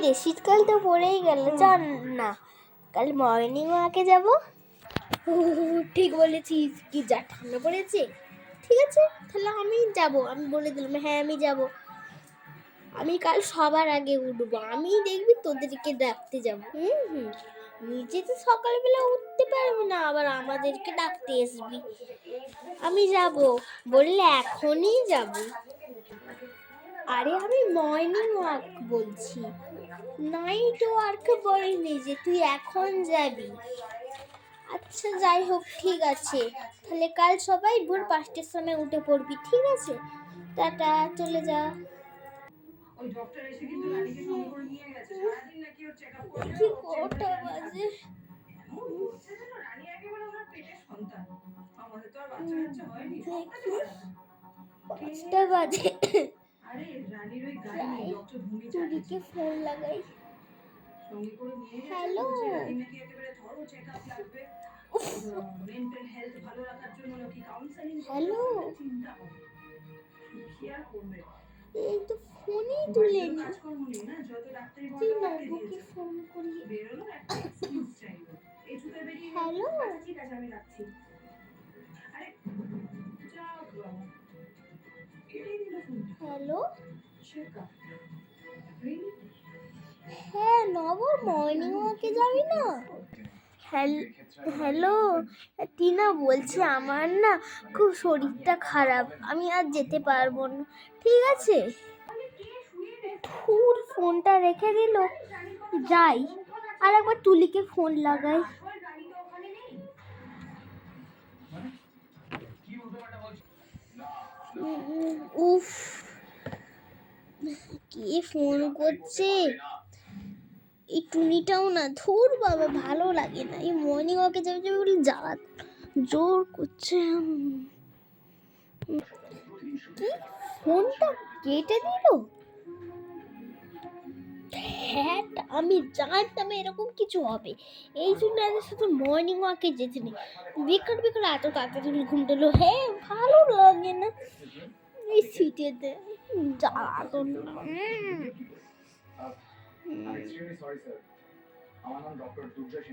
রে, শীতকাল তো পড়েই গেল, চল না কাল মর্নিং ওয়াকে যাবো। ঠিক বলেছিস, কি যা ঠান্ডা পড়েছে। ঠিক আছে, তাহলে আমি যাব, আমি বলে দিলাম হ্যাঁ আমি যাব। আমি কাল সবার আগে উঠবো, আমি দেখবি তোদেরকে ডাকতে যাব। হুম, নিজে তো সকালবেলা উঠতে পারবি না, আবার আমাদেরকে ডাকতে আসবি। আমি যাব বললে এখনই যাব। আরে আমি মর্নিং ওয়াক বলছি, নাইট ওয়াক বলিনি যে তুই এখন যাবি। আচ্ছা যাই হোক, ঠিক আছে, তাহলে কাল সবাই ভোর 5টার সময় উঠে পড়বি, ঠিক আছে? টাটা, চলে যা। ওই ডক্টর এসে কিন্তু রানীকে সঙ্গে করে নিয়ে গেছে, সারাদিন নাকি ওর চেকআপ করবে। কি কটা বাজে? এমন করছে যেন রানী একেবারে ওনার পেটের সন্তান। আমাদের তো আর বাচ্চা কাচ্চা হয়নি, সামলাতে পারে না। 5টা বাজে। আরে রানীর ওই গাড়ি নেই, ডক্টর ভূমি চুরিকে ফোন লাগাই। সঙ্গে করে নিয়ে গেছে, হ্যালো। বলছে রানীর নাকি একেবারে থরো চেকআপ লাগবে। মেন্টাল হেলথ ভালো রাখার জন্য নাকি কাউন্সেলিং হ্যালো, চিন্তা হবে। কি আর করবে, এই তো ফোনই তুলেনি। কাজকর্ম নেই না, যত ডাক্তারি তুই বন্ধ করে নবুকে দিয়েছে। ফোন করি। বেরোলো একটা এক্সকিউজ চাইলো, এই ছুটে বেরিয়ে গেল। হ্যালো। আচ্ছা ঠিক আছে, আমি রাখছি। আরে যাও বাবা, কেটেই দিল ফোনটা। হ্যালো। চেকআপ হ্যাঁ নব, মর্নিং ওয়াকে যাবি না? হ্যালো টিনা, বলছি আমার না খুব শরীরটা খারাপ, আমি আর যেতে পারবো না, ঠিক আছে? ধুর, ফোনটা রেখে দিল। যাই, আর একবার তুলিকে ফোন লাগাই। উফ, কে ফোন করছে? এই টুনিটাও না, ধুর বাবা, ভালো লাগে না, এই মর্নিং ওয়াকে যাবে যাবে বলে জ্বালা জোর করছে। কি, ফোনটা কেটে দিল? হ্যাঁ, আমি জানতাম এরকম কিছু হবে, এই জন্য এদের সাথে মর্নিং ওয়াকে যেতে নেই। বেকার বেকার এত তাড়াতাড়ি ঘুম দিল। হ্যাঁ, ভালো লাগে না এই সিটিতে, জ্বালা তো। I'm extremely sorry, sir. আমার নাম ডক্টর দুর্জয় সিং।